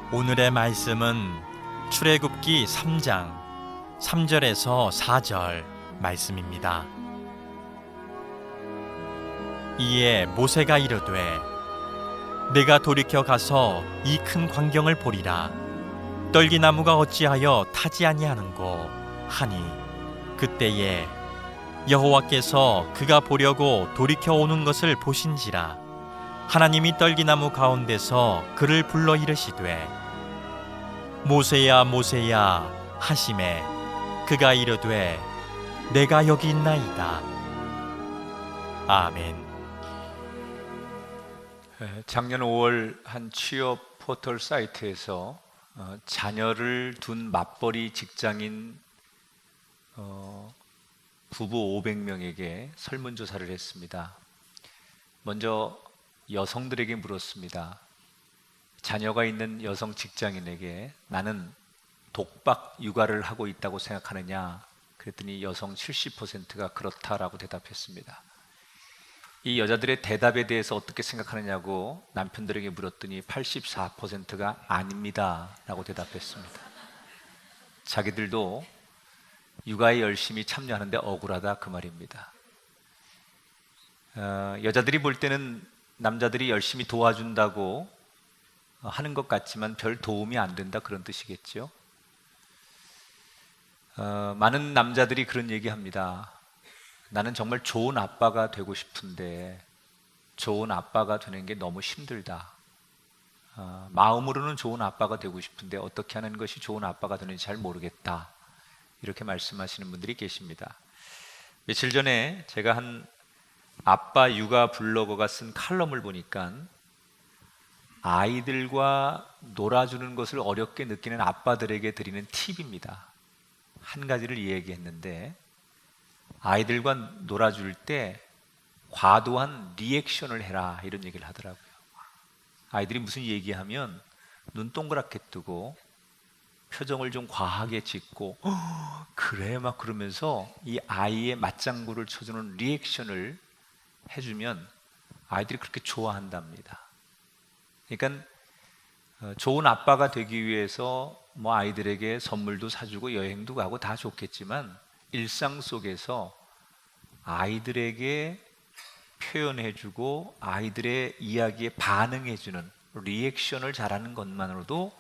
오늘의 말씀은 출애굽기 3장 3절에서 4절 말씀입니다. 이에 모세가 이르되 내가 돌이켜 가서 이 큰 광경을 보리라. 떨기나무가 어찌하여 타지 아니하는고 하니 그때에 여호와께서 그가 보려고 돌이켜 오는 것을 보신지라. 하나님이 떨기나무 가운데서 그를 불러 이르시되 모세야 모세야 하시매 그가 이르되 내가 여기 있나이다. 아멘. 작년 5월 한 취업 포털 사이트에서 자녀를 둔 맞벌이 직장인 부부 500명에게 설문조사를 했습니다. 먼저 여성들에게 물었습니다. 자녀가 있는 여성 직장인에게 나는 독박 육아를 하고 있다고 생각하느냐? 그랬더니 여성 70%가 그렇다라고 대답했습니다. 이 여자들의 대답에 대해서 어떻게 생각하느냐고 남편들에게 물었더니 84%가 아닙니다 라고 대답했습니다. 자기들도 육아에 열심히 참여하는데 억울하다 그 말입니다. 여자들이 볼 때는 남자들이 열심히 도와준다고 하는 것 같지만 별 도움이 안 된다 그런 뜻이겠죠. 많은 남자들이 그런 얘기합니다. 나는 정말 좋은 아빠가 되고 싶은데 좋은 아빠가 되는 게 너무 힘들다. 마음으로는 좋은 아빠가 되고 싶은데 어떻게 하는 것이 좋은 아빠가 되는지 잘 모르겠다. 이렇게 말씀하시는 분들이 계십니다. 며칠 전에 제가 한 아빠 육아 블로거가 쓴 칼럼을 보니까 아이들과 놀아주는 것을 어렵게 느끼는 아빠들에게 드리는 팁입니다. 한 가지를 이야기했는데 아이들과 놀아줄 때 과도한 리액션을 해라 이런 얘기를 하더라고요. 아이들이 무슨 얘기하면 눈 동그랗게 뜨고 표정을 좀 과하게 짓고 그래 막 그러면서 이 아이의 맞장구를 쳐주는 리액션을 해주면 아이들이 그렇게 좋아한답니다. 그러니까 좋은 아빠가 되기 위해서 뭐 아이들에게 선물도 사주고 여행도 가고 다 좋겠지만 일상 속에서 아이들에게 표현해주고 아이들의 이야기에 반응해주는 리액션을 잘하는 것만으로도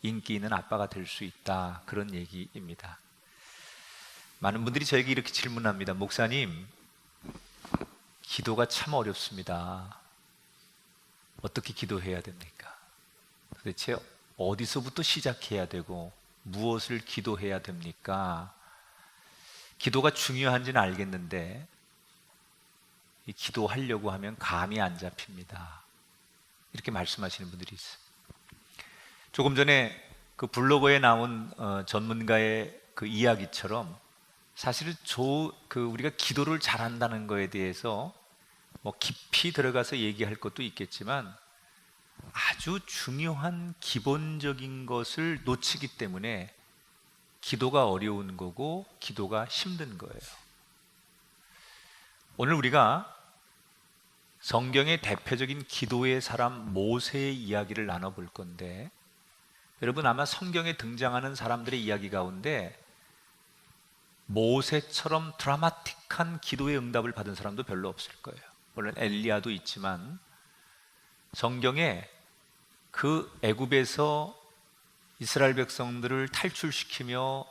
인기 있는 아빠가 될 수 있다 그런 얘기입니다. 많은 분들이 저에게 이렇게 질문합니다. 목사님, 기도가 참 어렵습니다. 어떻게 기도해야 됩니까? 도대체 어디서부터 시작해야 되고 무엇을 기도해야 됩니까? 기도가 중요한지는 알겠는데 이 기도하려고 하면 감이 안 잡힙니다. 이렇게 말씀하시는 분들이 있어요. 조금 전에 그 블로그에 나온 전문가의 그 이야기처럼 사실은 우리가 기도를 잘한다는 거에 대해서 뭐 깊이 들어가서 얘기할 것도 있겠지만 아주 중요한 기본적인 것을 놓치기 때문에 기도가 어려운 거고 기도가 힘든 거예요. 오늘 우리가 성경의 대표적인 기도의 사람 모세의 이야기를 나눠볼 건데 여러분 아마 성경에 등장하는 사람들의 이야기 가운데 모세처럼 드라마틱한 기도의 응답을 받은 사람도 별로 없을 거예요. 물론 엘리야도 있지만 성경에 그 애굽에서 이스라엘 백성들을 탈출시키며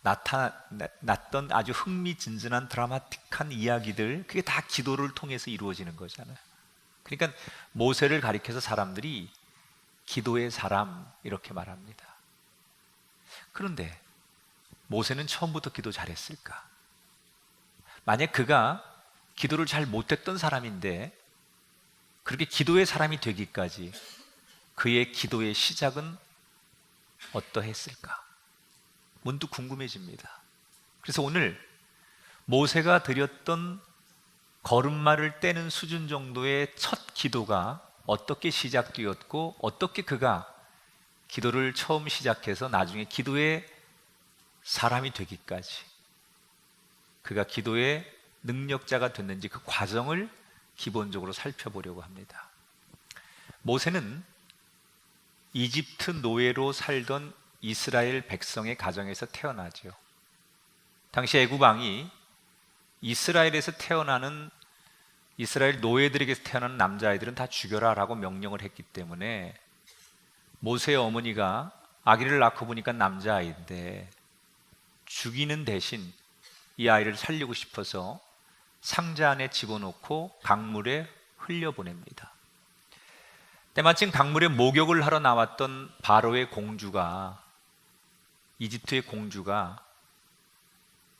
나타났던 아주 흥미진진한 드라마틱한 이야기들 그게 다 기도를 통해서 이루어지는 거잖아요. 그러니까 모세를 가리켜서 사람들이 기도의 사람 이렇게 말합니다. 그런데 모세는 처음부터 기도 잘했을까? 만약 그가 기도를 잘 못했던 사람인데 그렇게 기도의 사람이 되기까지 그의 기도의 시작은 어떠했을까? 문득 궁금해집니다. 그래서 오늘 모세가 드렸던 걸음마를 떼는 수준 정도의 첫 기도가 어떻게 시작되었고 어떻게 그가 기도를 처음 시작해서 나중에 기도의 사람이 되기까지 그가 기도의 능력자가 됐는지 그 과정을 기본적으로 살펴보려고 합니다. 모세는 이집트 노예로 살던 이스라엘 백성의 가정에서 태어나죠. 당시 애굽 왕이 이스라엘에서 태어나는 이스라엘 노예들에게서 태어나는 남자아이들은 다 죽여라 라고 명령을 했기 때문에 모세의 어머니가 아기를 낳고 보니까 남자아이인데 죽이는 대신 이 아이를 살리고 싶어서 상자 안에 집어넣고 강물에 흘려보냅니다. 때마침 강물에 목욕을 하러 나왔던 바로의 공주가, 이집트의 공주가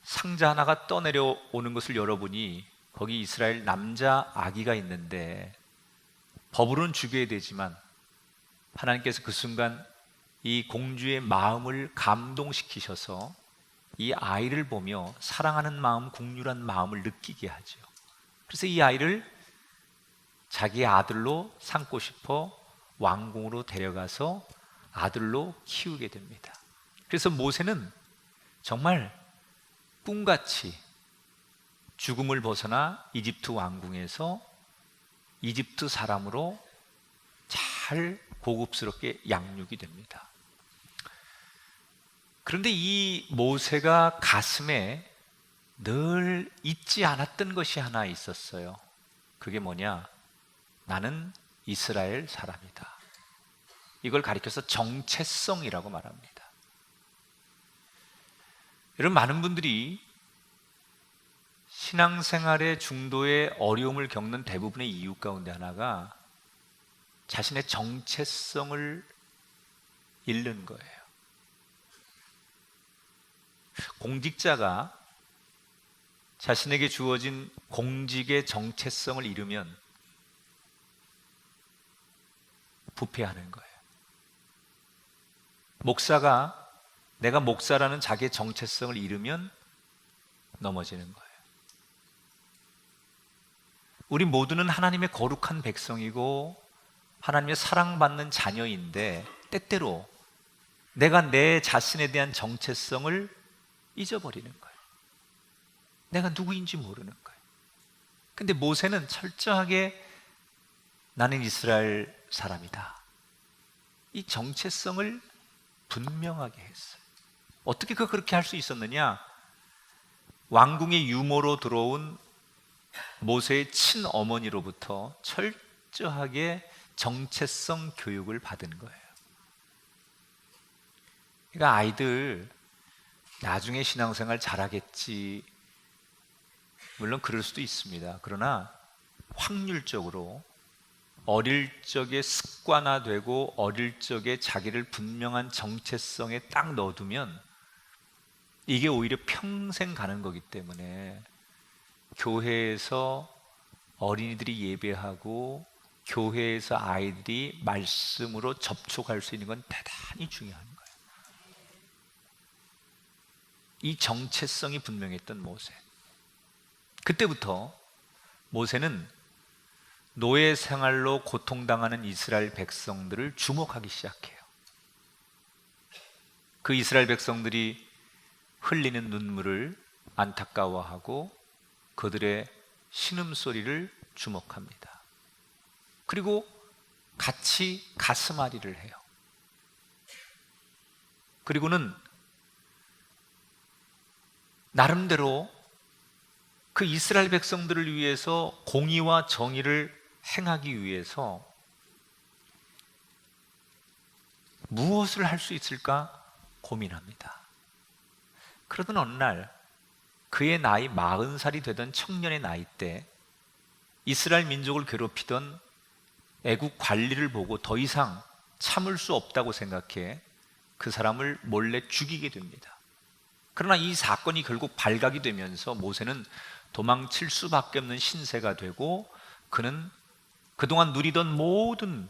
상자 하나가 떠내려오는 것을 열어보니 거기 이스라엘 남자 아기가 있는데 법으로는 죽여야 되지만 하나님께서 그 순간 이 공주의 마음을 감동시키셔서 이 아이를 보며 사랑하는 마음, 국률한 마음을 느끼게 하죠. 그래서 이 아이를 자기의 아들로 삼고 싶어 왕궁으로 데려가서 아들로 키우게 됩니다. 그래서 모세는 정말 꿈같이 죽음을 벗어나 이집트 왕궁에서 이집트 사람으로 잘 고급스럽게 양육이 됩니다. 그런데 이 모세가 가슴에 늘 잊지 않았던 것이 하나 있었어요. 그게 뭐냐? 나는 이스라엘 사람이다. 이걸 가리켜서 정체성이라고 말합니다. 여러분, 많은 분들이 신앙생활의 중도에 어려움을 겪는 대부분의 이유 가운데 하나가 자신의 정체성을 잃는 거예요. 공직자가 자신에게 주어진 공직의 정체성을 잃으면 부패하는 거예요. 목사가 내가 목사라는 자기의 정체성을 잃으면 넘어지는 거예요. 우리 모두는 하나님의 거룩한 백성이고 하나님의 사랑받는 자녀인데 때때로 내가 내 자신에 대한 정체성을 잊어버리는 거예요. 내가 누구인지 모르는 거예요. 근데 모세는 철저하게 나는 이스라엘 사람이다. 이 정체성을 분명하게 했어요. 어떻게 그렇게 할 수 있었느냐? 왕궁의 유모로 들어온 모세의 친어머니로부터 철저하게 정체성 교육을 받은 거예요. 그러니까 아이들 나중에 신앙생활 잘하겠지, 물론 그럴 수도 있습니다. 그러나 확률적으로 어릴 적에 습관화되고 어릴 적에 자기를 분명한 정체성에 딱 넣어두면 이게 오히려 평생 가는 거기 때문에 교회에서 어린이들이 예배하고 교회에서 아이들이 말씀으로 접촉할 수 있는 건 대단히 중요한 거예요. 이 정체성이 분명했던 모세. 그때부터 모세는 노예 생활로 고통당하는 이스라엘 백성들을 주목하기 시작해요. 그 이스라엘 백성들이 흘리는 눈물을 안타까워하고 그들의 신음소리를 주목합니다. 그리고 같이 가슴앓이를 해요. 그리고는 나름대로 그 이스라엘 백성들을 위해서 공의와 정의를 행하기 위해서 무엇을 할 수 있을까 고민합니다. 그러던 어느 날 그의 나이 40살이 되던 청년의 나이 때 이스라엘 민족을 괴롭히던 애국 관리를 보고 더 이상 참을 수 없다고 생각해 그 사람을 몰래 죽이게 됩니다. 그러나 이 사건이 결국 발각이 되면서 모세는 도망칠 수밖에 없는 신세가 되고 그는 그동안 누리던 모든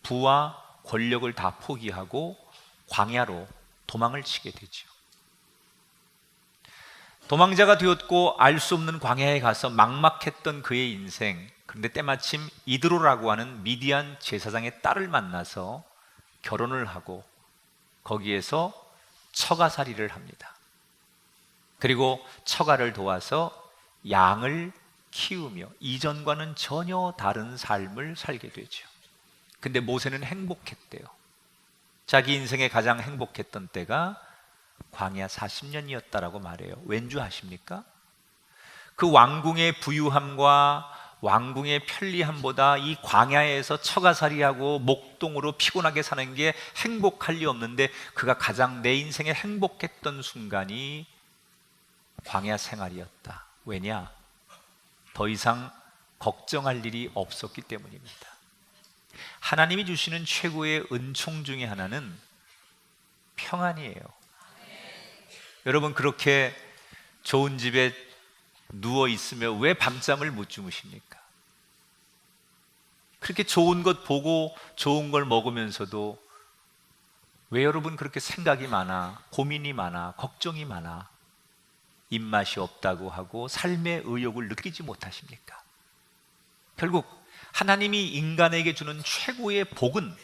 부와 권력을 다 포기하고 광야로 도망을 치게 되죠. 도망자가 되었고 알 수 없는 광야에 가서 막막했던 그의 인생. 그런데 때마침 이드로라고 하는 미디안 제사장의 딸을 만나서 결혼을 하고 거기에서 처가살이를 합니다. 그리고 처가를 도와서 양을 키우며 이전과는 전혀 다른 삶을 살게 되죠. 근데 모세는 행복했대요. 자기 인생에 가장 행복했던 때가 광야 40년이었다라고 말해요. 왠 줄 아십니까? 그 왕궁의 부유함과 왕궁의 편리함보다 이 광야에서 처가살이하고 목동으로 피곤하게 사는 게 행복할 리 없는데, 그가 가장 내 인생에 행복했던 순간이 광야 생활이었다. 왜냐? 더 이상 걱정할 일이 없었기 때문입니다. 하나님이 주시는 최고의 은총 중에 하나는 평안이에요. 여러분, 그렇게 좋은 집에 누워 있으며 왜 밤잠을 못 주무십니까? 그렇게 좋은 것 보고 좋은 걸 먹으면서도 왜 여러분 그렇게 생각이 많아, 고민이 많아, 걱정이 많아, 입맛이 없다고 하고 삶의 의욕을 느끼지 못하십니까? 결국 하나님이 인간에게 주는 최고의 복은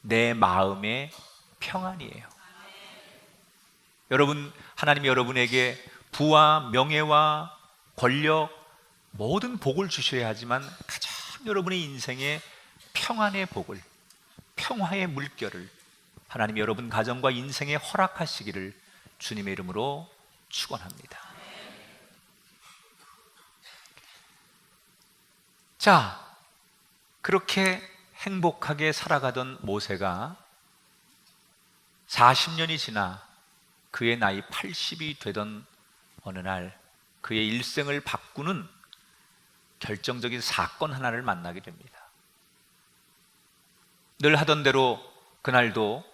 내 마음의 평안이에요. 여러분, 하나님이 여러분에게 부와 명예와 권력, 모든 복을 주셔야 하지만 가장 여러분의 인생에 평안의 복을, 평화의 물결을 하나님이 여러분 가정과 인생에 허락하시기를 주님의 이름으로 축원합니다. 자, 그렇게 행복하게 살아가던 모세가 40년이 지나 그의 나이 80이 되던 어느 날 그의 일생을 바꾸는 결정적인 사건 하나를 만나게 됩니다. 늘 하던 대로 그날도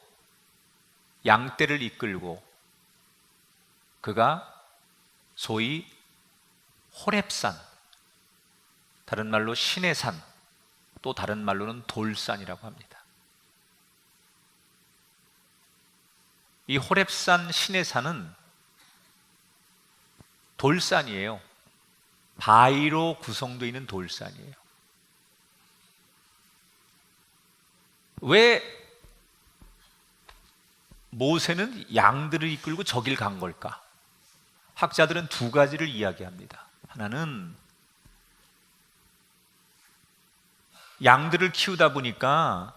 양떼를 이끌고 그가 소위 호렙산, 다른 말로 신의 산, 또 다른 말로는 돌산이라고 합니다. 이 호렙산, 신의 산은 돌산이에요. 바위로 구성되어 있는 돌산이에요. 왜 모세는 양들을 이끌고 저길 간 걸까? 학자들은 두 가지를 이야기합니다. 하나는 양들을 키우다 보니까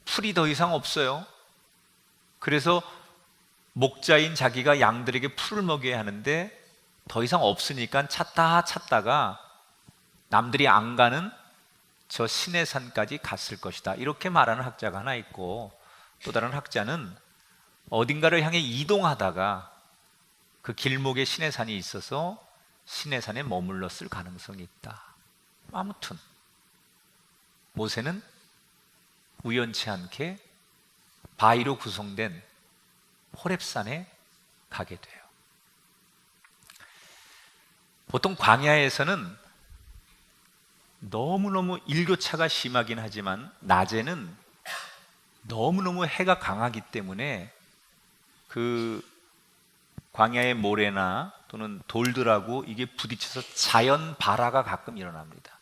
풀이 더 이상 없어요. 그래서 목자인 자기가 양들에게 풀을 먹여야 하는데 더 이상 없으니까 찾다가 남들이 안 가는 저 신의 산까지 갔을 것이다, 이렇게 말하는 학자가 하나 있고, 또 다른 학자는 어딘가를 향해 이동하다가 그 길목에 신의 산이 있어서 신의 산에 머물렀을 가능성이 있다. 아무튼 모세는 우연치 않게 바위로 구성된 호렙산에 가게 돼요. 보통 광야에서는 너무너무 일교차가 심하긴 하지만 낮에는 너무너무 해가 강하기 때문에 그 광야의 모래나 또는 돌들하고 이게 부딪혀서 자연 발화가 가끔 일어납니다.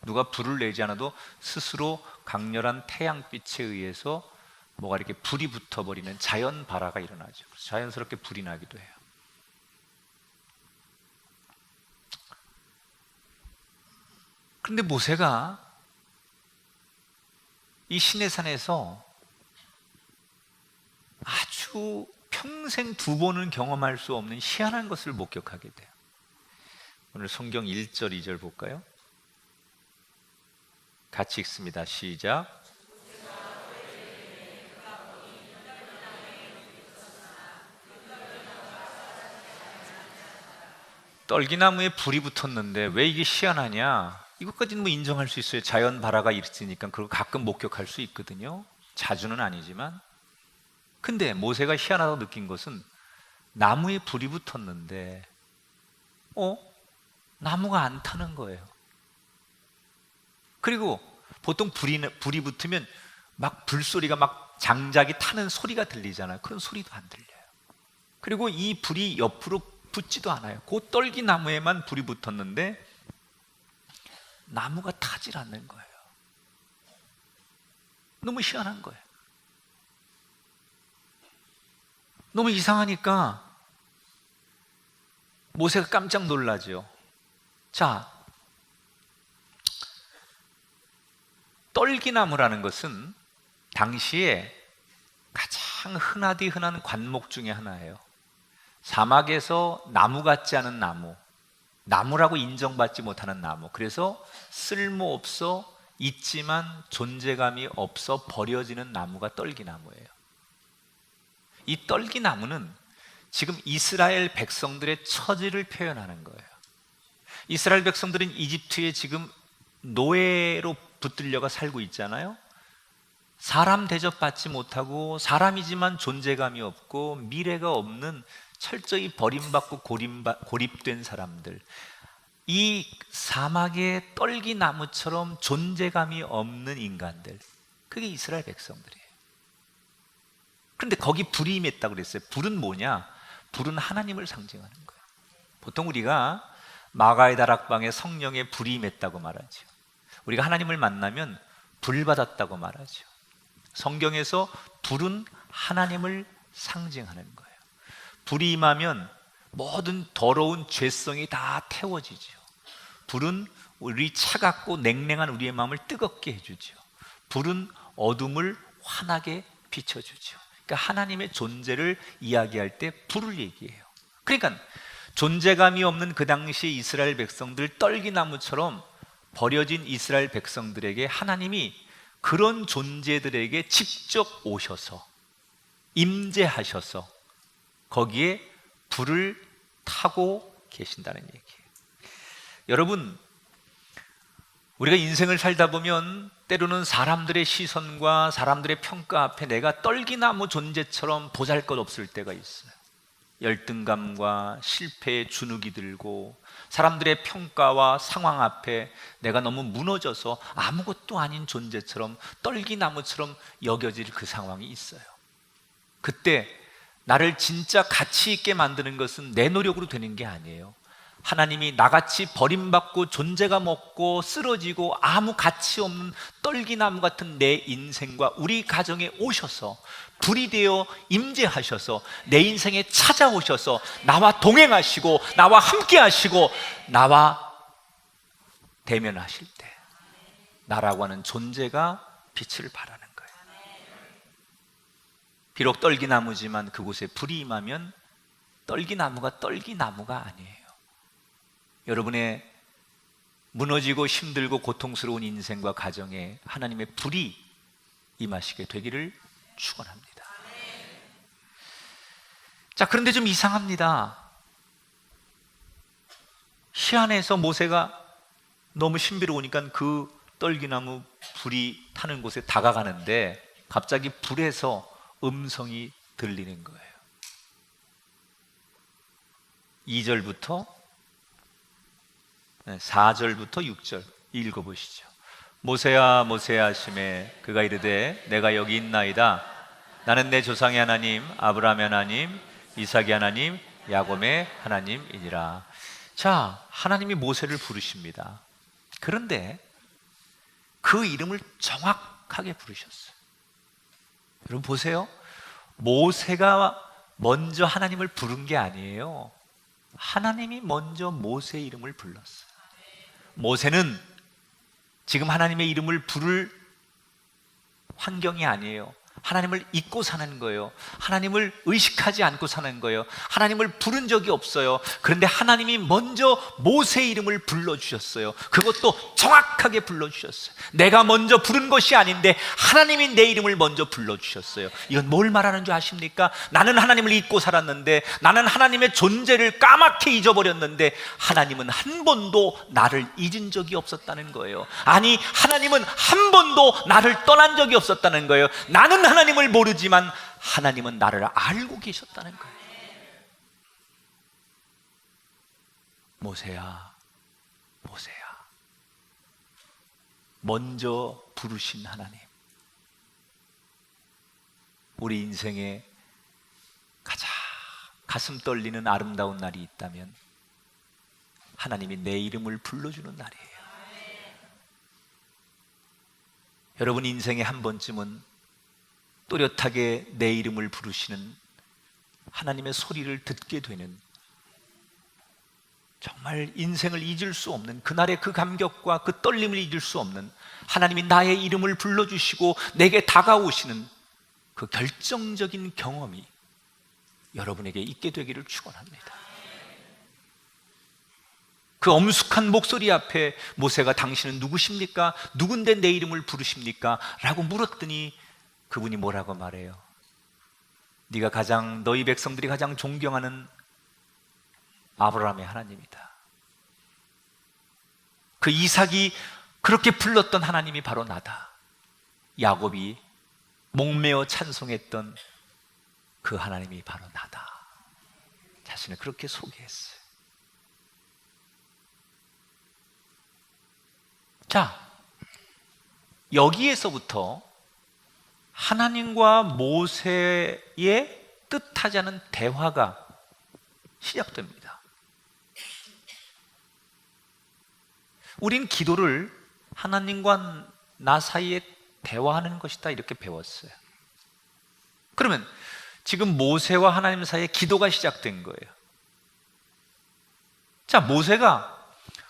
누가 불을 내지 않아도 스스로 강렬한 태양빛에 의해서 뭐가 이렇게 불이 붙어버리는 자연 발화가 일어나죠. 그래서 자연스럽게 불이 나기도 해요. 그런데 모세가 이 시내산에서 아주 평생 두 번은 경험할 수 없는 희한한 것을 목격하게 돼요. 오늘 성경 1절, 2절 볼까요? 같이 읽습니다. 시작. 떨기나무에 불이 붙었는데 왜 이게 희한하냐? 이것까지는 뭐 인정할 수 있어요. 자연 발화가 있으니까 그걸 가끔 목격할 수 있거든요. 자주는 아니지만. 근데 모세가 희한하다고 느낀 것은 나무에 불이 붙었는데 나무가 안 타는 거예요. 그리고 보통 불이 붙으면 막 불소리가 막 장작이 타는 소리가 들리잖아요. 그런 소리도 안 들려요. 그리고 이 불이 옆으로 붙지도 않아요. 그 떨기나무에만 불이 붙었는데 나무가 타질 않는 거예요. 너무 희한한 거예요. 너무 이상하니까 모세가 깜짝 놀라죠. 자, 떨기나무라는 것은 당시에 가장 흔하디 흔한 관목 중에 하나예요. 사막에서 나무 같지 않은 나무, 나무라고 인정받지 못하는 나무, 그래서 쓸모없어 있지만 존재감이 없어 버려지는 나무가 떨기나무예요. 이 떨기나무는 지금 이스라엘 백성들의 처지를 표현하는 거예요. 이스라엘 백성들은 이집트에 지금 노예로 붙들려가 살고 있잖아요. 사람 대접받지 못하고 사람이지만 존재감이 없고 미래가 없는 철저히 버림받고 고립된 사람들, 이 사막의 떨기나무처럼 존재감이 없는 인간들, 그게 이스라엘 백성들이에요. 그런데 거기 불이 임했다고 그랬어요. 불은 뭐냐? 불은 하나님을 상징하는 거예요. 보통 우리가 마가의 다락방에 성령의 불이 임했다고 말하죠. 우리가 하나님을 만나면 불 받았다고 말하죠. 성경에서 불은 하나님을 상징하는 거예요. 불이 임하면 모든 더러운 죄성이 다 태워지죠. 불은 우리 차갑고 냉랭한 우리의 마음을 뜨겁게 해주죠. 불은 어둠을 환하게 비춰주죠. 그러니까 하나님의 존재를 이야기할 때 불을 얘기해요. 그러니까 존재감이 없는 그 당시 이스라엘 백성들, 떨기나무처럼 버려진 이스라엘 백성들에게 하나님이 그런 존재들에게 직접 오셔서 임재하셔서 거기에 불을 타고 계신다는 얘기예요. 여러분, 우리가 인생을 살다 보면 때로는 사람들의 시선과 사람들의 평가 앞에 내가 떨기나무 존재처럼 보잘것없을 때가 있어요. 열등감과 실패에 주눅이 들고 사람들의 평가와 상황 앞에 내가 너무 무너져서 아무것도 아닌 존재처럼 떨기나무처럼 여겨질 그 상황이 있어요. 그때 나를 진짜 가치 있게 만드는 것은 내 노력으로 되는 게 아니에요. 하나님이 나같이 버림받고 존재감 없고 쓰러지고 아무 가치 없는 떨기나무 같은 내 인생과 우리 가정에 오셔서 불이 되어 임재하셔서 내 인생에 찾아오셔서 나와 동행하시고 나와 함께 하시고 나와 대면하실 때 나라고 하는 존재가 빛을 발하는 거예요. 비록 떨기나무지만 그곳에 불이 임하면 떨기나무가 떨기나무가 아니에요. 여러분의 무너지고 힘들고 고통스러운 인생과 가정에 하나님의 불이 임하시게 되기를 축원합니다. 자, 그런데 좀 이상합니다. 시안에서 모세가 너무 신비로우니까 그 떨기나무 불이 타는 곳에 다가가는데 갑자기 불에서 음성이 들리는 거예요. 2절부터 4절부터 6절 읽어보시죠. 모세야 모세야 하시매 그가 이르되 내가 여기 있나이다. 나는 내 조상의 하나님 아브라함의 하나님 이삭의 하나님 야곱의 하나님이니라. 자, 하나님이 모세를 부르십니다. 그런데 그 이름을 정확하게 부르셨어요. 여러분 보세요. 모세가 먼저 하나님을 부른 게 아니에요. 하나님이 먼저 모세의 이름을 불렀어요. 모세는 지금 하나님의 이름을 부를 환경이 아니에요. 하나님을 잊고 사는 거예요. 하나님을 의식하지 않고 사는 거예요. 하나님을 부른 적이 없어요. 그런데 하나님이 먼저 모세의 이름을 불러주셨어요. 그것도 정확하게 불러주셨어요. 내가 먼저 부른 것이 아닌데 하나님이 내 이름을 먼저 불러주셨어요. 이건 뭘 말하는 줄 아십니까? 나는 하나님을 잊고 살았는데, 나는 하나님의 존재를 까맣게 잊어버렸는데 하나님은 한 번도 나를 잊은 적이 없었다는 거예요. 아니, 하나님은 한 번도 나를 떠난 적이 없었다는 거예요. 나는 하나님을 모르지만 하나님은 나를 알고 계셨다는 거예요. 모세야, 모세야. 먼저 부르신 하나님. 우리 인생에 가장 가슴 떨리는 아름다운 날이 있다면 하나님이 내 이름을 불러주는 날이에요. 여러분 인생에 한 번쯤은 또렷하게 내 이름을 부르시는 하나님의 소리를 듣게 되는 정말 인생을 잊을 수 없는 그날의 그 감격과 그 떨림을 잊을 수 없는, 하나님이 나의 이름을 불러주시고 내게 다가오시는 그 결정적인 경험이 여러분에게 있게 되기를 축원합니다. 그 엄숙한 목소리 앞에 모세가 당신은 누구십니까? 누군데 내 이름을 부르십니까? 라고 물었더니 그분이 뭐라고 말해요? 네가 너희 백성들이 가장 존경하는 아브라함의 하나님이다. 그 이삭이 그렇게 불렀던 하나님이 바로 나다. 야곱이 목매어 찬송했던 그 하나님이 바로 나다. 자신을 그렇게 소개했어요. 자, 여기에서부터 하나님과 모세의 뜻하지 않은 대화가 시작됩니다. 우린 기도를 하나님과 나 사이에 대화하는 것이다 이렇게 배웠어요. 그러면 지금 모세와 하나님 사이에 기도가 시작된 거예요. 자, 모세가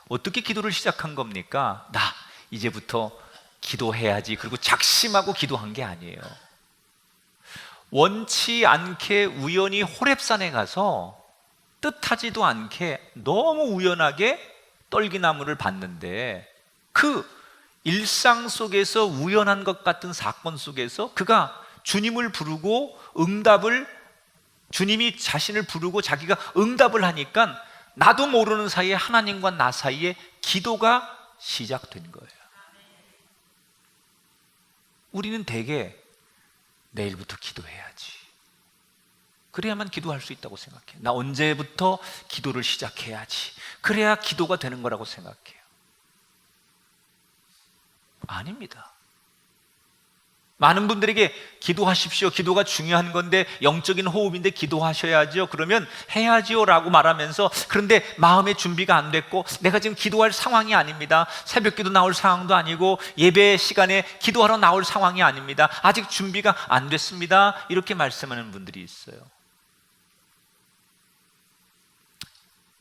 어떻게 기도를 시작한 겁니까? 나 이제부터 기도해야지, 그리고 작심하고 기도한 게 아니에요. 원치 않게 우연히 호렙산에 가서 뜻하지도 않게 너무 우연하게 떨기나무를 봤는데, 그 일상 속에서 우연한 것 같은 사건 속에서 그가 주님을 부르고 주님이 자신을 부르고 자기가 응답을 하니까 나도 모르는 사이에 하나님과 나 사이에 기도가 시작된 거예요. 우리는 대개 내일부터 기도해야지, 그래야만 기도할 수 있다고 생각해요. 나 언제부터 기도를 시작해야지, 그래야 기도가 되는 거라고 생각해요. 아닙니다. 많은 분들에게 기도하십시오, 기도가 중요한 건데, 영적인 호흡인데 기도하셔야죠, 그러면 해야지요 라고 말하면서, 그런데 마음의 준비가 안 됐고 내가 지금 기도할 상황이 아닙니다, 새벽기도 나올 상황도 아니고 예배 시간에 기도하러 나올 상황이 아닙니다, 아직 준비가 안 됐습니다, 이렇게 말씀하는 분들이 있어요.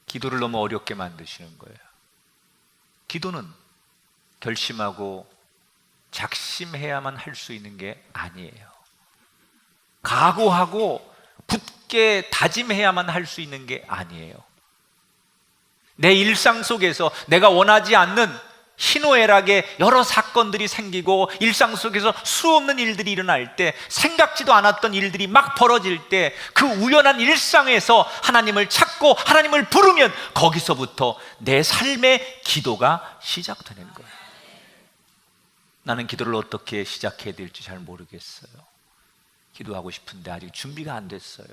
기도를 너무 어렵게 만드시는 거예요. 기도는 결심하고 작심해야만 할 수 있는 게 아니에요. 각오하고 굳게 다짐해야만 할 수 있는 게 아니에요. 내 일상 속에서 내가 원하지 않는 희노애락의 여러 사건들이 생기고 일상 속에서 수없는 일들이 일어날 때, 생각지도 않았던 일들이 막 벌어질 때, 그 우연한 일상에서 하나님을 찾고 하나님을 부르면 거기서부터 내 삶의 기도가 시작되는 거예요. 나는 기도를 어떻게 시작해야 될지 잘 모르겠어요, 기도하고 싶은데 아직 준비가 안 됐어요,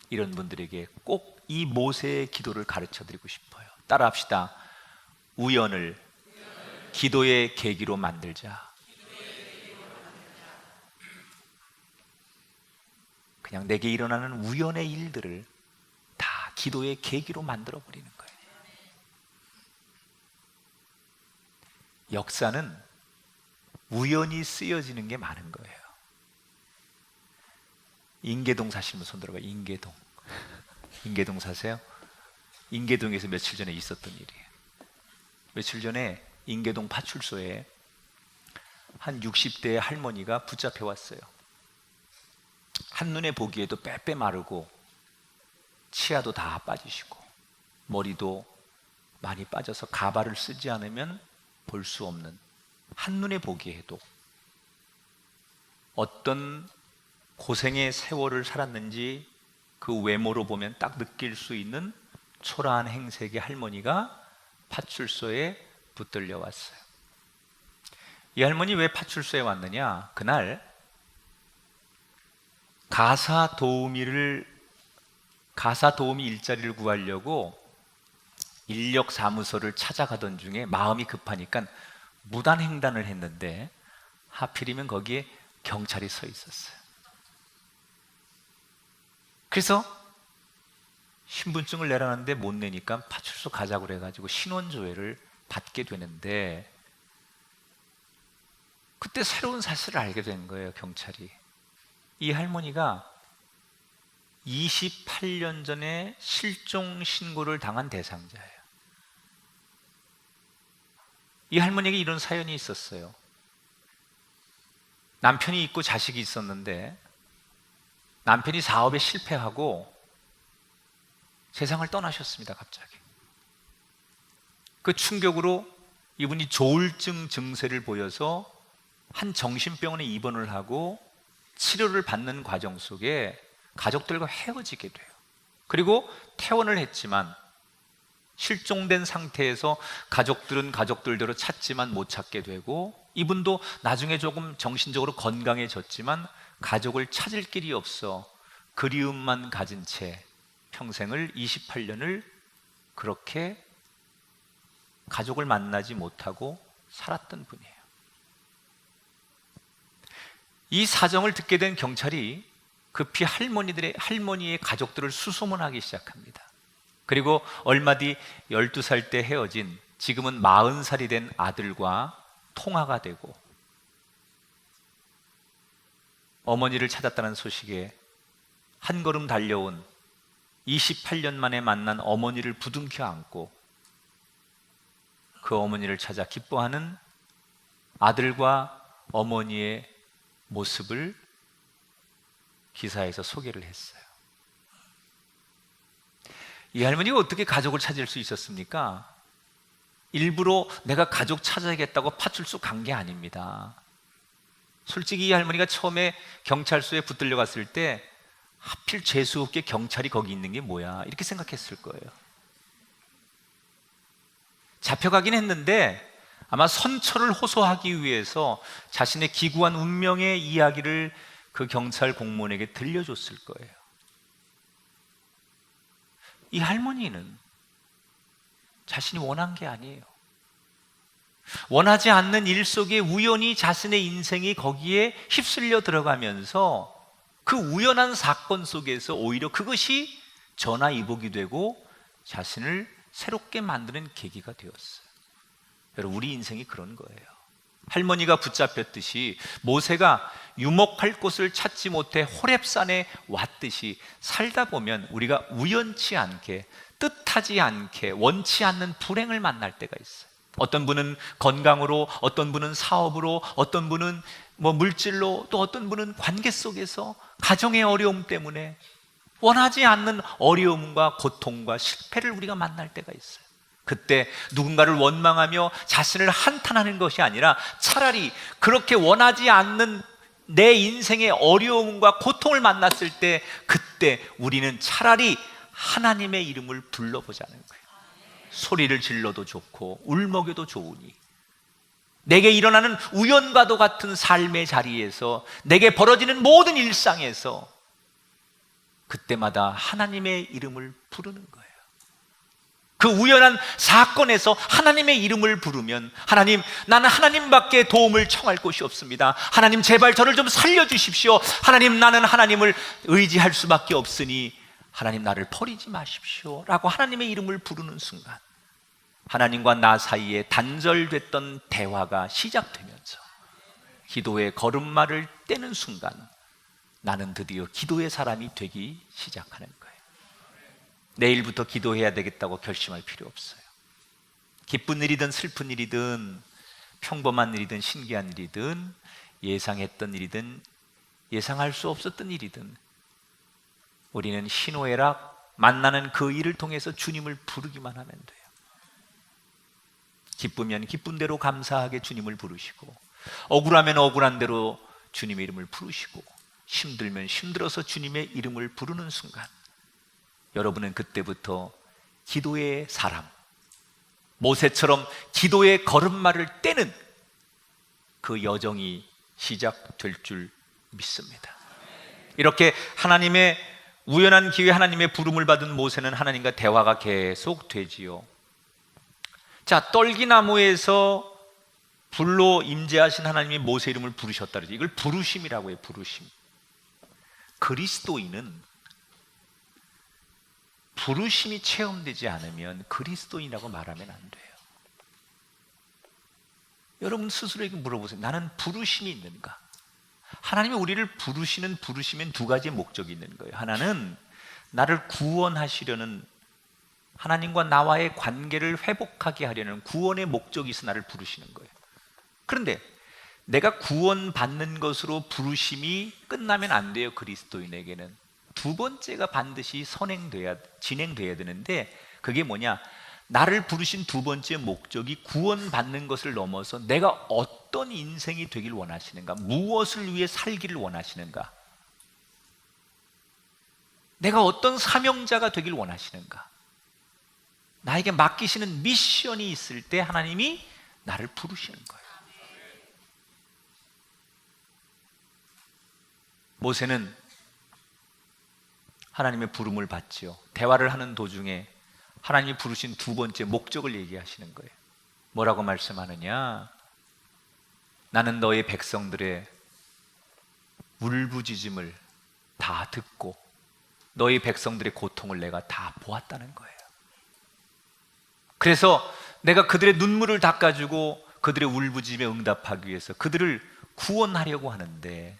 이런 분들에게 꼭 이 모세의 기도를 가르쳐 드리고 싶어요. 따라합시다. 우연을 기도의 계기로 만들자. 그냥 내게 일어나는 우연의 일들을 다 기도의 계기로 만들어 버리는 거예요. 역사는 우연히 쓰여지는 게 많은 거예요. 인계동 사시는 분 손 들어봐요. 인계동 사세요? 인계동에서 며칠 전에 있었던 일이에요. 며칠 전에 인계동 파출소에 한 60대의 할머니가 붙잡혀 왔어요. 한눈에 보기에도 빼빼 마르고 치아도 다 빠지시고 머리도 많이 빠져서 가발을 쓰지 않으면 볼 수 없는, 한눈에 보기에도 어떤 고생의 세월을 살았는지 그 외모로 보면 딱 느낄 수 있는 초라한 행색의 할머니가 파출소에 붙들려 왔어요. 이 할머니 왜 파출소에 왔느냐? 그날 가사 도우미 일자리를 구하려고 인력 사무소를 찾아가던 중에 마음이 급하니까 무단횡단을 했는데 하필이면 거기에 경찰이 서 있었어요. 그래서 신분증을 내라는데 못 내니까 파출소 가자고 그래가지고 신원조회를 받게 되는데, 그때 새로운 사실을 알게 된 거예요. 경찰이 이 할머니가 28년 전에 실종 신고를 당한 대상자예요. 이 할머니에게 이런 사연이 있었어요. 남편이 있고 자식이 있었는데 남편이 사업에 실패하고 세상을 떠나셨습니다. 갑자기 그 충격으로 이분이 조울증 증세를 보여서 한 정신병원에 입원을 하고 치료를 받는 과정 속에 가족들과 헤어지게 돼요. 그리고 퇴원을 했지만 실종된 상태에서 가족들은 가족들대로 찾지만 못 찾게 되고, 이분도 나중에 조금 정신적으로 건강해졌지만 가족을 찾을 길이 없어 그리움만 가진 채 평생을 28년을 그렇게 가족을 만나지 못하고 살았던 분이에요. 이 사정을 듣게 된 경찰이 급히 할머니의 가족들을 수소문하기 시작합니다. 그리고 얼마 뒤 12살 때 헤어진 지금은 40살이 된 아들과 통화가 되고, 어머니를 찾았다는 소식에 한 걸음 달려온 28년 만에 만난 어머니를 부둥켜 안고 그 어머니를 찾아 기뻐하는 아들과 어머니의 모습을 기사에서 소개를 했어요. 이 할머니가 어떻게 가족을 찾을 수 있었습니까? 일부러 내가 가족 찾아야겠다고 파출소 간 게 아닙니다. 솔직히 이 할머니가 처음에 경찰서에 붙들려 갔을 때 하필 재수없게 경찰이 거기 있는 게 뭐야 이렇게 생각했을 거예요. 잡혀가긴 했는데 아마 선처를 호소하기 위해서 자신의 기구한 운명의 이야기를 그 경찰 공무원에게 들려줬을 거예요. 이 할머니는 자신이 원한 게 아니에요. 원하지 않는 일 속에 우연히 자신의 인생이 거기에 휩쓸려 들어가면서 그 우연한 사건 속에서 오히려 그것이 전화위복이 되고 자신을 새롭게 만드는 계기가 되었어요. 여러분, 우리 인생이 그런 거예요. 할머니가 붙잡혔듯이 모세가 유목할 곳을 찾지 못해 호렙산에 왔듯이 살다 보면 우리가 우연치 않게, 뜻하지 않게, 원치 않는 불행을 만날 때가 있어요. 어떤 분은 건강으로, 어떤 분은 사업으로, 어떤 분은 물질로, 또 어떤 분은 관계 속에서 가정의 어려움 때문에 원하지 않는 어려움과 고통과 실패를 우리가 만날 때가 있어요. 그때 누군가를 원망하며 자신을 한탄하는 것이 아니라 차라리 그렇게 원하지 않는 내 인생의 어려움과 고통을 만났을 때, 그때 우리는 차라리 하나님의 이름을 불러보자는 거예요. 소리를 질러도 좋고 울먹여도 좋으니, 내게 일어나는 우연과도 같은 삶의 자리에서, 내게 벌어지는 모든 일상에서 그때마다 하나님의 이름을 부르는 거예요. 그 우연한 사건에서 하나님의 이름을 부르면, 하나님, 나는 하나님밖에 도움을 청할 곳이 없습니다. 하나님, 제발 저를 좀 살려주십시오. 하나님, 나는 하나님을 의지할 수밖에 없으니 하나님, 나를 버리지 마십시오 라고 하나님의 이름을 부르는 순간, 하나님과 나 사이에 단절됐던 대화가 시작되면서 기도의 걸음마를 떼는 순간 나는 드디어 기도의 사람이 되기 시작하는 거예요. 내일부터 기도해야 되겠다고 결심할 필요 없어요. 기쁜 일이든 슬픈 일이든 평범한 일이든 신기한 일이든 예상했던 일이든 예상할 수 없었던 일이든 우리는 희노애락 만나는 그 일을 통해서 주님을 부르기만 하면 돼요. 기쁘면 기쁜 대로 감사하게 주님을 부르시고, 억울하면 억울한 대로 주님의 이름을 부르시고, 힘들면 힘들어서 주님의 이름을 부르는 순간 여러분은 그때부터 기도의 사람, 모세처럼 기도의 걸음마를 떼는 그 여정이 시작될 줄 믿습니다. 이렇게 하나님의 우연한 기회에 하나님의 부름을 받은 모세는 하나님과 대화가 계속 되지요. 자, 떨기나무에서 불로 임재하신 하나님이 모세 이름을 부르셨다 그러죠. 이걸 부르심이라고 해요. 부르심. 그리스도인은 부르심이 체험되지 않으면 그리스도인이라고 말하면 안 돼요. 여러분 스스로에게 물어보세요. 나는 부르심이 있는가? 하나님이 우리를 부르시는 부르심엔 두 가지의 목적이 있는 거예요. 하나는 나를 구원하시려는, 하나님과 나와의 관계를 회복하게 하려는 구원의 목적이 있어 나를 부르시는 거예요. 그런데 내가 구원받는 것으로 부르심이 끝나면 안 돼요. 그리스도인에게는 두 번째가 반드시 진행돼야 되는데, 그게 뭐냐? 나를 부르신 두 번째 목적이 구원받는 것을 넘어서 내가 어떤 인생이 되길 원하시는가, 무엇을 위해 살기를 원하시는가, 내가 어떤 사명자가 되길 원하시는가, 나에게 맡기시는 미션이 있을 때 하나님이 나를 부르시는 거예요. 모세는 하나님의 부름을 받지요. 대화를 하는 도중에 하나님이 부르신 두 번째 목적을 얘기하시는 거예요. 뭐라고 말씀하느냐? 나는 너희 백성들의 울부짖음을 다 듣고 너희 백성들의 고통을 내가 다 보았다는 거예요. 그래서 내가 그들의 눈물을 닦아주고 그들의 울부짖음에 응답하기 위해서 그들을 구원하려고 하는데,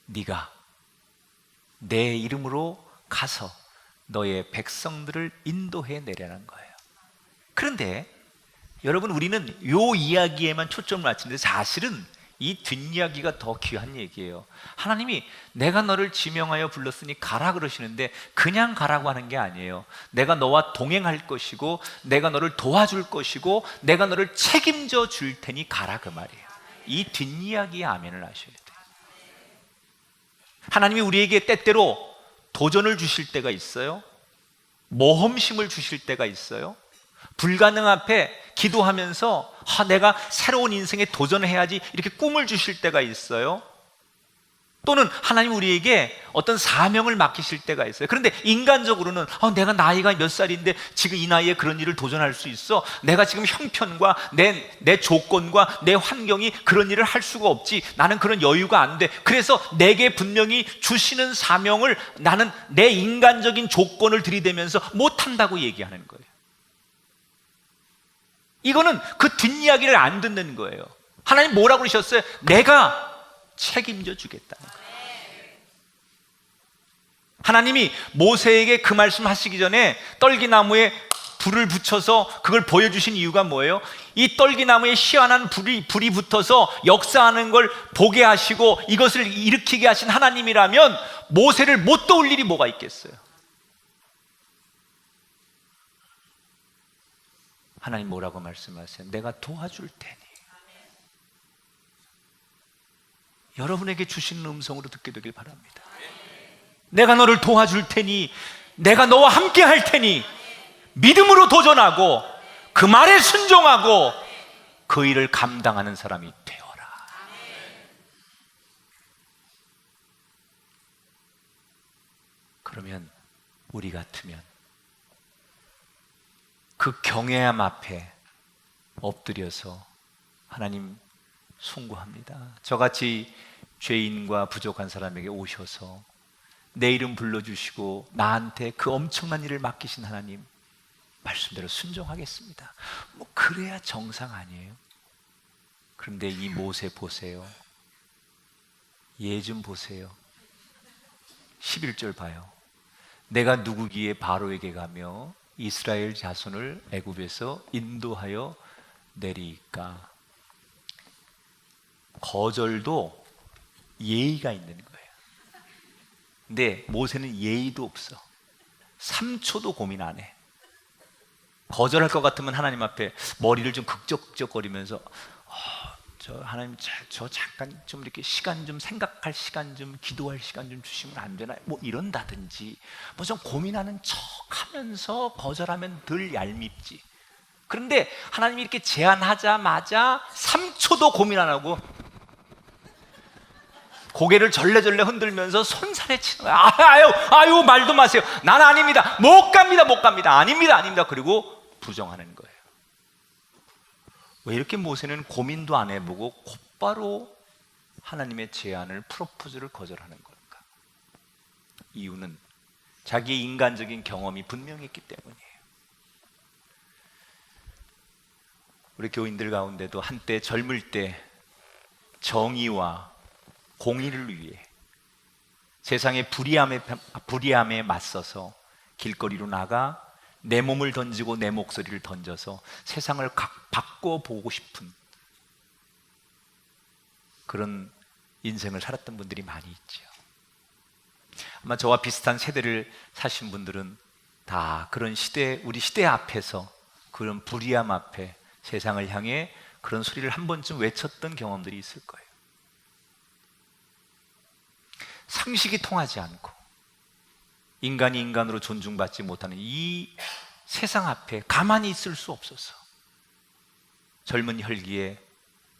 네가 내 이름으로 가서 너의 백성들을 인도해 내려는 거예요. 그런데 여러분, 우리는 이 이야기에만 초점을 맞추는데 사실은 이 뒷이야기가 더 귀한 얘기예요. 하나님이 내가 너를 지명하여 불렀으니 가라 그러시는데 그냥 가라고 하는 게 아니에요. 내가 너와 동행할 것이고 내가 너를 도와줄 것이고 내가 너를 책임져 줄 테니 가라, 그 말이에요. 이 뒷이야기에 아멘을 하셔야 돼요. 하나님이 우리에게 때때로 도전을 주실 때가 있어요. 모험심을 주실 때가 있어요. 불가능 앞에 기도하면서 내가 새로운 인생에 도전해야지 이렇게 꿈을 주실 때가 있어요. 또는 하나님 우리에게 어떤 사명을 맡기실 때가 있어요. 그런데 인간적으로는 내가 나이가 몇 살인데 지금 이 나이에 그런 일을 도전할 수 있어? 내가 지금 형편과 내 조건과 내 환경이 그런 일을 할 수가 없지. 나는 그런 여유가 안 돼. 그래서 내게 분명히 주시는 사명을 나는 내 인간적인 조건을 들이대면서 못한다고 얘기하는 거예요. 이거는 그 뒷이야기를 안 듣는 거예요. 하나님 뭐라고 그러셨어요? 내가 책임져 주겠다는 거예요. 하나님이 모세에게 그 말씀 하시기 전에 떨기나무에 불을 붙여서 그걸 보여주신 이유가 뭐예요? 이 떨기나무에 희한한 불이 붙어서 역사하는 걸 보게 하시고 이것을 일으키게 하신 하나님이라면 모세를 못 도울 일이 뭐가 있겠어요? 하나님 뭐라고 말씀하세요? 내가 도와줄 테니. 여러분에게 주시는 음성으로 듣게 되길 바랍니다. 내가 너를 도와줄 테니, 내가 너와 함께 할 테니, 믿음으로 도전하고 그 말에 순종하고 그 일을 감당하는 사람이 되어라. 그러면 우리 같으면 그 경외함 앞에 엎드려서 하나님 송구합니다. 저같이 죄인과 부족한 사람에게 오셔서 내 이름 불러주시고 나한테 그 엄청난 일을 맡기신 하나님, 말씀대로 순종하겠습니다. 그래야 정상 아니에요? 그런데 이 모세 보세요. 얘 좀 보세요. 11절 봐요. 내가 누구기에 바로에게 가며 이스라엘 자손을 애굽에서 인도하여 내리까. 거절도 예의가 있는 거예요. 근데 모세는 예의도 없어. 3초도 고민 안 해. 거절할 것 같으면 하나님 앞에 머리를 좀 극적극적거리면서 저 하나님 저 잠깐 좀 이렇게 시간 좀 생각할 시간 좀 기도할 시간 좀 주시면 안 되나요? 이런다든지 좀 고민하는 척하면서 거절하면 덜 얄밉지. 그런데 하나님이 이렇게 제안하자마자 3초도 고민 안 하고 고개를 절레절레 흔들면서 손살에 치는 거야. 아유 말도 마세요. 난 아닙니다. 못 갑니다. 아닙니다. 그리고 부정하는 거예요. 왜 이렇게 모세는 고민도 안 해보고 곧바로 하나님의 제안을, 프로포즈를 거절하는 걸까? 이유는 자기의 인간적인 경험이 분명했기 때문이에요. 우리 교인들 가운데도 한때 젊을 때 정의와 공의를 위해 세상의 불의함에 맞서서 길거리로 나가 내 몸을 던지고 내 목소리를 던져서 세상을 바꿔보고 싶은 그런 인생을 살았던 분들이 많이 있죠. 아마 저와 비슷한 세대를 사신 분들은 다 그런 우리 시대 앞에서 그런 불의함 앞에 세상을 향해 그런 소리를 한 번쯤 외쳤던 경험들이 있을 거예요. 상식이 통하지 않고 인간이 인간으로 존중받지 못하는 이 세상 앞에 가만히 있을 수 없어서 젊은 혈기에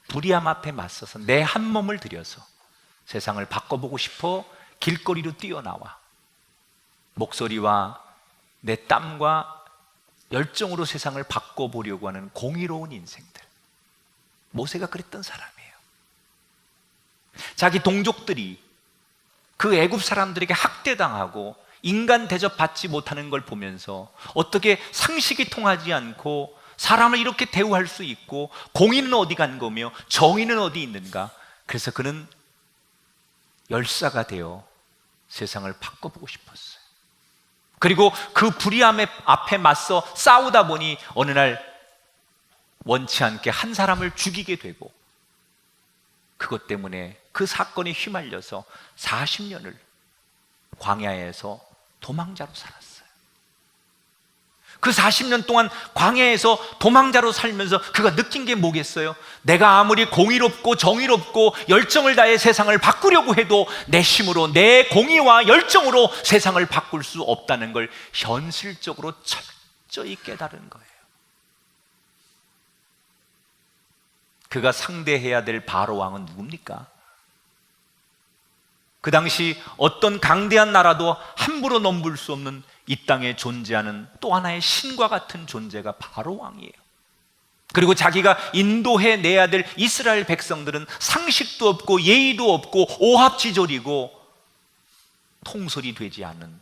불의함 앞에 맞서서 내 한 몸을 들여서 세상을 바꿔보고 싶어 길거리로 뛰어나와 목소리와 내 땀과 열정으로 세상을 바꿔보려고 하는 공의로운 인생들. 모세가 그랬던 사람이에요. 자기 동족들이 그 애굽 사람들에게 학대당하고 인간 대접받지 못하는 걸 보면서 어떻게 상식이 통하지 않고 사람을 이렇게 대우할 수 있고 공의는 어디 간 거며 정의는 어디 있는가. 그래서 그는 열사가 되어 세상을 바꿔보고 싶었어요. 그리고 그 불의함 앞에 맞서 싸우다 보니 어느 날 원치 않게 한 사람을 죽이게 되고 그것 때문에 그 사건에 휘말려서 40년을 광야에서 도망자로 살았어요. 그 40년 동안 광야에서 도망자로 살면서 그가 느낀 게 뭐겠어요? 내가 아무리 공의롭고 정의롭고 열정을 다해 세상을 바꾸려고 해도 내 힘으로 내 공의와 열정으로 세상을 바꿀 수 없다는 걸 현실적으로 철저히 깨달은 거예요. 그가 상대해야 될 바로 왕은 누굽니까? 그 당시 어떤 강대한 나라도 함부로 넘볼 수 없는 이 땅에 존재하는 또 하나의 신과 같은 존재가 바로 왕이에요. 그리고 자기가 인도해 내야 될 이스라엘 백성들은 상식도 없고 예의도 없고 오합지졸이고 통솔이 되지 않은,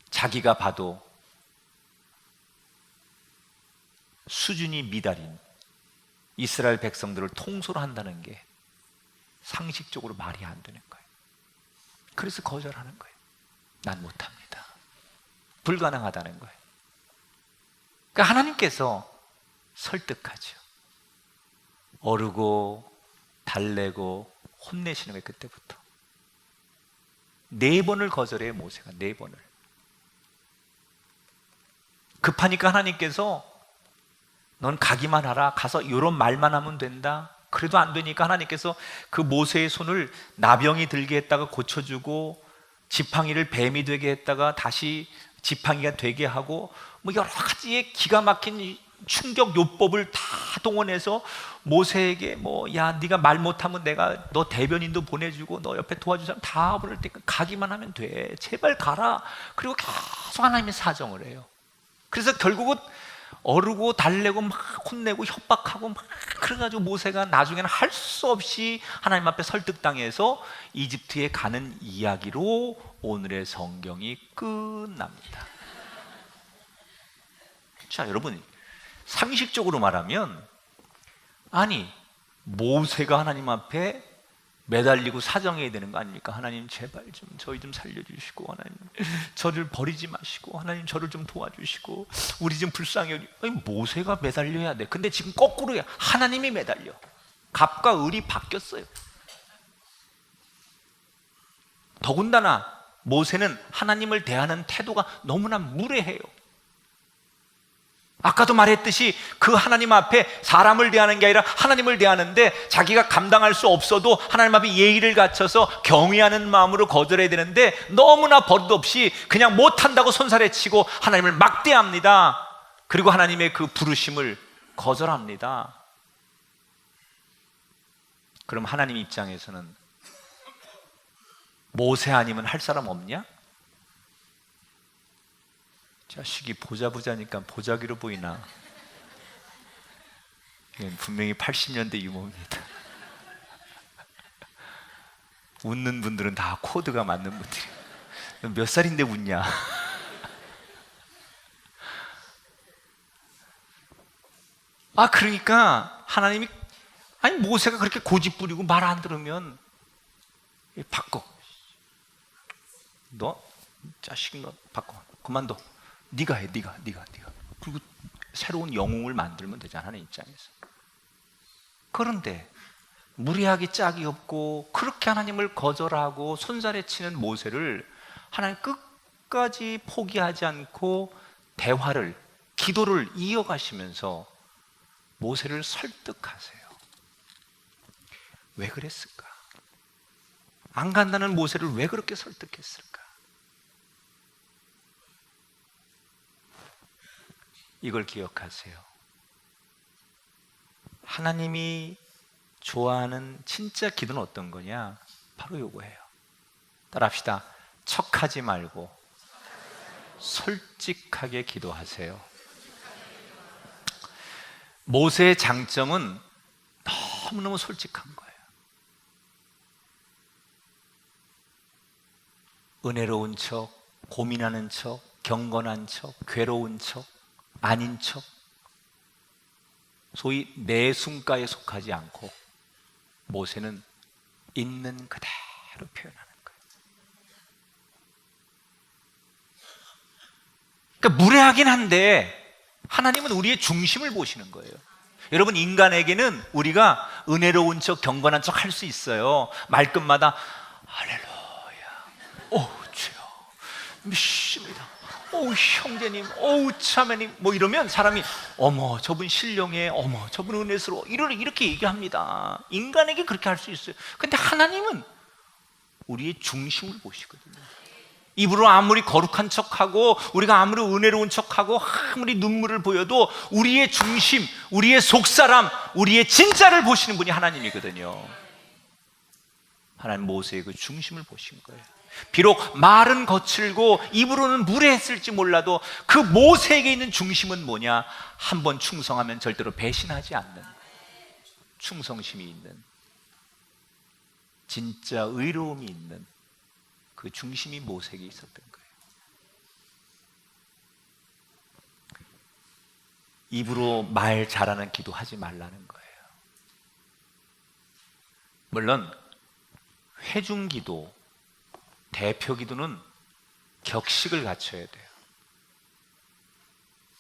자기가 봐도 수준이 미달인 이스라엘 백성들을 통솔한다는 게 상식적으로 말이 안 되는 거예요. 그래서 거절하는 거예요. 난 못합니다. 불가능하다는 거예요. 그러니까 하나님께서 설득하죠. 어르고 달래고 혼내시는 거예요. 그때부터 4번을 거절해요. 모세가 4번을. 급하니까 하나님께서 넌 가기만 하라. 가서 이런 말만 하면 된다. 그래도 안 되니까 하나님께서 그 모세의 손을 나병이 들게 했다가 고쳐주고 지팡이를 뱀이 되게 했다가 다시 지팡이가 되게 하고 뭐 여러 가지의 기가 막힌 충격 요법을 다 동원해서 모세에게 뭐 야 네가 말 못하면 내가 너 대변인도 보내주고 너 옆에 도와줄 사람 다 보낼 테니까 가기만 하면 돼. 제발 가라. 그리고 계속 하나님의 사정을 해요. 그래서 결국은 어르고 달래고 막 혼내고 협박하고 막 그래가지고 모세가 나중에는 할 수 없이 하나님 앞에 설득당해서 이집트에 가는 이야기로 오늘의 성경이 끝납니다. 자, 여러분, 상식적으로 말하면 아니 모세가 하나님 앞에 매달리고 사정해야 되는 거 아닙니까? 하나님 제발 좀 저희 좀 살려주시고, 하나님 저를 버리지 마시고, 하나님 저를 좀 도와주시고, 우리 좀 불쌍히. 아니, 모세가 매달려야 돼. 근데 지금 거꾸로야. 하나님이 매달려. 갑과 을이 바뀌었어요. 더군다나 모세는 하나님을 대하는 태도가 너무나 무례해요. 아까도 말했듯이 그 하나님 앞에 사람을 대하는 게 아니라 하나님을 대하는데 자기가 감당할 수 없어도 하나님 앞에 예의를 갖춰서 경외하는 마음으로 거절해야 되는데 너무나 버릇없이 그냥 못한다고 손살에 치고 하나님을 막대합니다. 그리고 하나님의 그 부르심을 거절합니다. 그럼 하나님 입장에서는 모세 아니면 할 사람 없냐? 자식이 보자니까 보자기로 보이나? 분명히 80년대 유머입니다. 웃는 분들은 다 코드가 맞는 분들이에요. 몇 살인데 웃냐? 그러니까 하나님이 아니 모세가 그렇게 고집 부리고 말 안 들으면 바꿔. 너 자식 너 바꿔. 그만둬. 네가 해. 네가. 그리고 새로운 영웅을 만들면 되잖아, 하나님 입장에서. 그런데 무리하기 짝이 없고 그렇게 하나님을 거절하고 손살에 치는 모세를 하나님 끝까지 포기하지 않고 대화를, 기도를 이어가시면서 모세를 설득하세요. 왜 그랬을까? 안 간다는 모세를 왜 그렇게 설득했을까? 이걸 기억하세요. 하나님이 좋아하는 진짜 기도는 어떤 거냐? 바로 요거예요. 따라합시다. 척하지 말고 솔직하게 기도하세요. 모세의 장점은 너무너무 솔직한 거예요. 은혜로운 척, 고민하는 척, 경건한 척, 괴로운 척, 아닌 척, 소위 내 숨가에 속하지 않고 모세는 있는 그대로 표현하는 거예요. 그러니까 무례하긴 한데 하나님은 우리의 중심을 보시는 거예요. 여러분, 인간에게는 우리가 은혜로운 척, 경건한 척 할 수 있어요. 말끝마다 할렐루야, 오 주여 믿습니다, 오 형제님, 오 자매님, 뭐 이러면 사람이 어머 저분 신령해, 어머 저분 은혜스러워, 이렇게 얘기합니다. 인간에게 그렇게 할 수 있어요. 근데 하나님은 우리의 중심을 보시거든요. 입으로 아무리 거룩한 척하고 우리가 아무리 은혜로운 척하고 아무리 눈물을 보여도 우리의 중심, 우리의 속사람, 우리의 진짜를 보시는 분이 하나님이거든요. 하나님 모세의 그 중심을 보신 거예요. 비록 말은 거칠고 입으로는 무례했을지 몰라도 그 모세에게 있는 중심은 뭐냐? 한번 충성하면 절대로 배신하지 않는 충성심이 있는, 진짜 의로움이 있는 그 중심이 모세에게 있었던 거예요. 입으로 말 잘하는 기도 하지 말라는 거예요. 물론 회중 기도, 대표 기도는 격식을 갖춰야 돼요.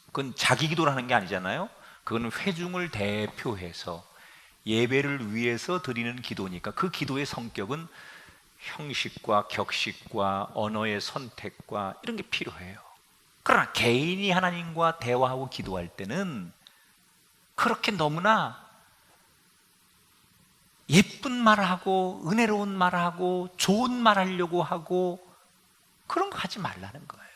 그건 자기 기도를 하는 게 아니잖아요. 그건 회중을 대표해서 예배를 위해서 드리는 기도니까 그 기도의 성격은 형식과 격식과 언어의 선택과 이런 게 필요해요. 그러나 개인이 하나님과 대화하고 기도할 때는 그렇게 너무나 예쁜 말하고 은혜로운 말하고 좋은 말 하려고 하고 그런 거 하지 말라는 거예요.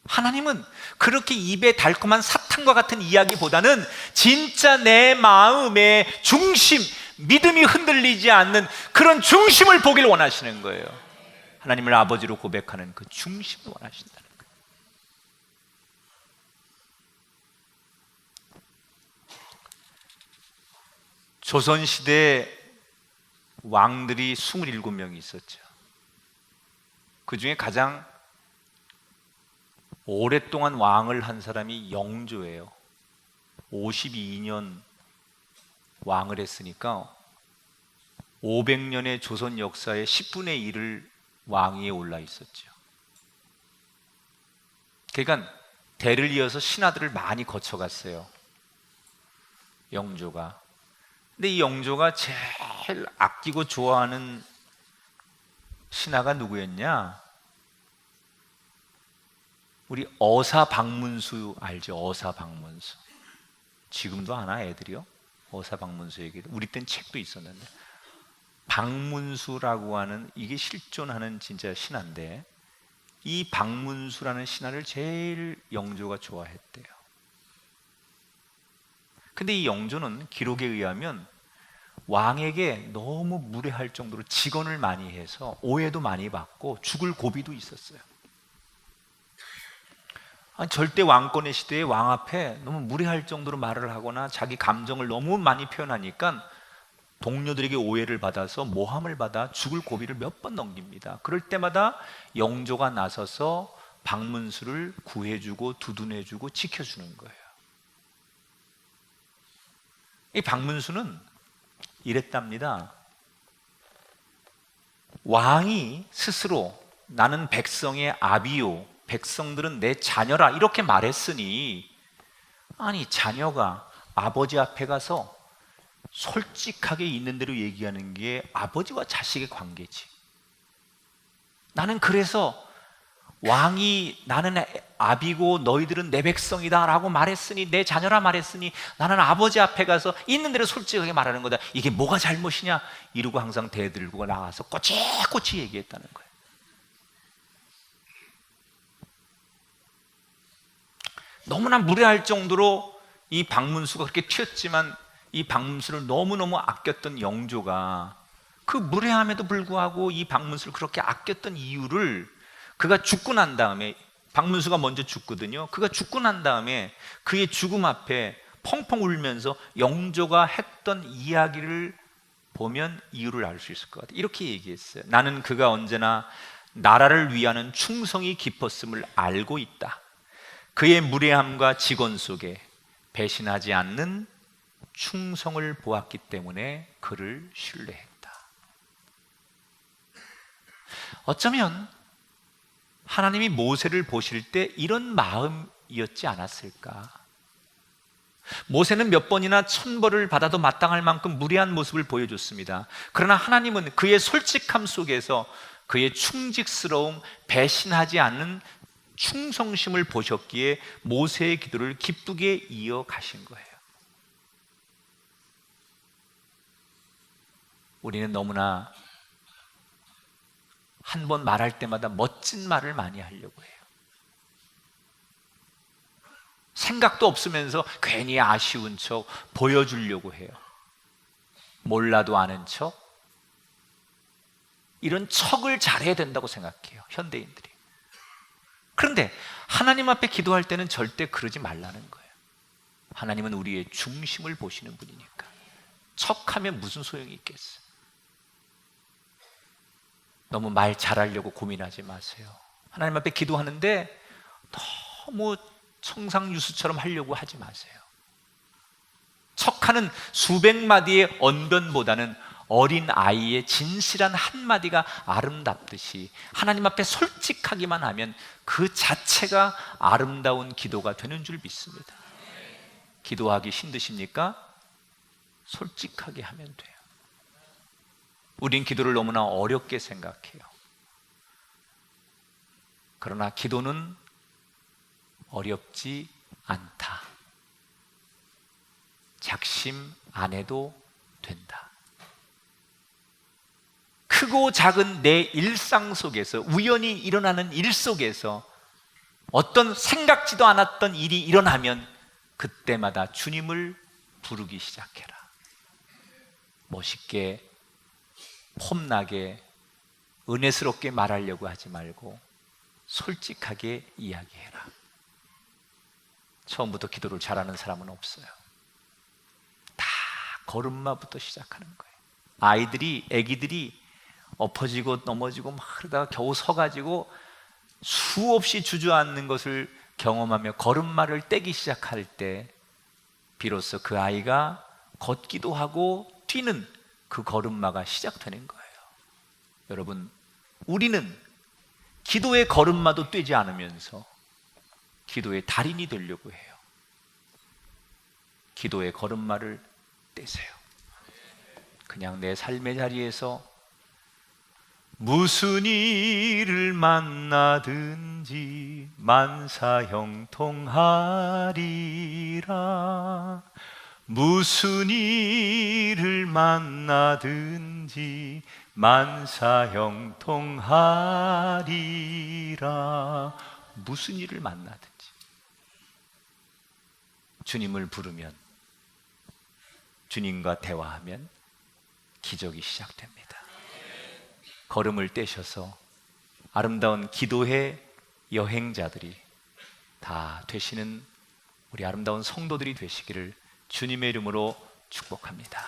하나님은 그렇게 입에 달콤한 사탕과 같은 이야기보다는 진짜 내 마음의 중심, 믿음이 흔들리지 않는 그런 중심을 보길 원하시는 거예요. 하나님을 아버지로 고백하는 그 중심을 원하신다는 거예요. 조선시대 왕들이 27명이 있었죠. 그 중에 가장 오랫동안 왕을 한 사람이 영조예요. 52년 왕을 했으니까 500년의 조선 역사의 10분의 1을 왕위에 올라 있었죠. 그러니까 대를 이어서 신하들을 많이 거쳐갔어요, 영조가. 근데 이 영조가 제일 아끼고 좋아하는 신하가 누구였냐? 우리 어사 박문수 알죠? 어사 박문수. 지금도 아나 애들이요? 어사 박문수 얘기를. 우리 땐 책도 있었는데. 박문수라고 하는, 이게 실존하는 진짜 신하인데, 이 박문수라는 신하를 제일 영조가 좋아했대요. 근데 이 영조는 기록에 의하면 왕에게 너무 무례할 정도로 직언을 많이 해서 오해도 많이 받고 죽을 고비도 있었어요. 절대 왕권의 시대에 왕 앞에 너무 무례할 정도로 말을 하거나 자기 감정을 너무 많이 표현하니까 동료들에게 오해를 받아서 모함을 받아 죽을 고비를 몇 번 넘깁니다. 그럴 때마다 영조가 나서서 박문수를 구해주고 두둔해주고 지켜주는 거예요. 이 박문수는 이랬답니다. 왕이 스스로 나는 백성의 아비요, 백성들은 내 자녀라 이렇게 말했으니, 아니 자녀가 아버지 앞에 가서 솔직하게 있는 대로 얘기하는 게 아버지와 자식의 관계지. 나는 그래서 왕이 나는 아비고 너희들은 내 백성이다 라고 말했으니, 내 자녀라 말했으니 나는 아버지 앞에 가서 있는 대로 솔직하게 말하는 거다. 이게 뭐가 잘못이냐 이러고 항상 대들고 나가서 꼬치꼬치 얘기했다는 거예요. 너무나 무례할 정도로 이 박문수가 그렇게 튀었지만, 이 박문수를 너무너무 아꼈던 영조가 그 무례함에도 불구하고 이 박문수를 그렇게 아꼈던 이유를, 그가 죽고 난 다음에, 박문수가 먼저 죽거든요. 그가 죽고 난 다음에 그의 죽음 앞에 펑펑 울면서 영조가 했던 이야기를 보면 이유를 알 수 있을 것 같아요. 이렇게 얘기했어요. 나는 그가 언제나 나라를 위하는 충성이 깊었음을 알고 있다. 그의 무례함과 직언 속에 배신하지 않는 충성을 보았기 때문에 그를 신뢰했다. 어쩌면 하나님이 모세를 보실 때 이런 마음이었지 않았을까? 모세는 몇 번이나 천벌을 받아도 마땅할 만큼 무례한 모습을 보여줬습니다. 그러나 하나님은 그의 솔직함 속에서 그의 충직스러움, 배신하지 않는 충성심을 보셨기에 모세의 기도를 기쁘게 이어가신 거예요. 우리는 너무나 한 번 말할 때마다 멋진 말을 많이 하려고 해요. 생각도 없으면서 괜히 아쉬운 척 보여주려고 해요. 몰라도 아는 척, 이런 척을 잘해야 된다고 생각해요, 현대인들이. 그런데 하나님 앞에 기도할 때는 절대 그러지 말라는 거예요. 하나님은 우리의 중심을 보시는 분이니까. 척하면 무슨 소용이 있겠어요? 너무 말 잘하려고 고민하지 마세요. 하나님 앞에 기도하는데 너무 청상유수처럼 하려고 하지 마세요. 척하는 수백 마디의 언변보다는 어린 아이의 진실한 한마디가 아름답듯이 하나님 앞에 솔직하기만 하면 그 자체가 아름다운 기도가 되는 줄 믿습니다. 기도하기 힘드십니까? 솔직하게 하면 돼요. 우린 기도를 너무나 어렵게 생각해요. 그러나 기도는 어렵지 않다. 작심 안 해도 된다. 크고 작은 내 일상 속에서, 우연히 일어나는 일 속에서 어떤 생각지도 않았던 일이 일어나면 그때마다 주님을 부르기 시작해라. 멋있게, 폼나게, 은혜스럽게 말하려고 하지 말고 솔직하게 이야기해라. 처음부터 기도를 잘하는 사람은 없어요. 다 걸음마부터 시작하는 거예요. 아기들이 엎어지고 넘어지고 막 그러다가 겨우 서가지고 수없이 주저앉는 것을 경험하며 걸음마를 떼기 시작할 때 비로소 그 아이가 걷기도 하고 뛰는 그 걸음마가 시작되는 거예요. 여러분, 우리는 기도의 걸음마도 떼지 않으면서 기도의 달인이 되려고 해요. 기도의 걸음마를 떼세요. 그냥 내 삶의 자리에서 무슨 일을 만나든지 만사형통하리라. 무슨 일을 만나든지 만사형통하리라. 무슨 일을 만나든지 주님을 부르면, 주님과 대화하면 기적이 시작됩니다. 걸음을 떼셔서 아름다운 기도의 여행자들이 다 되시는 우리 아름다운 성도들이 되시기를 주님의 이름으로 축복합니다.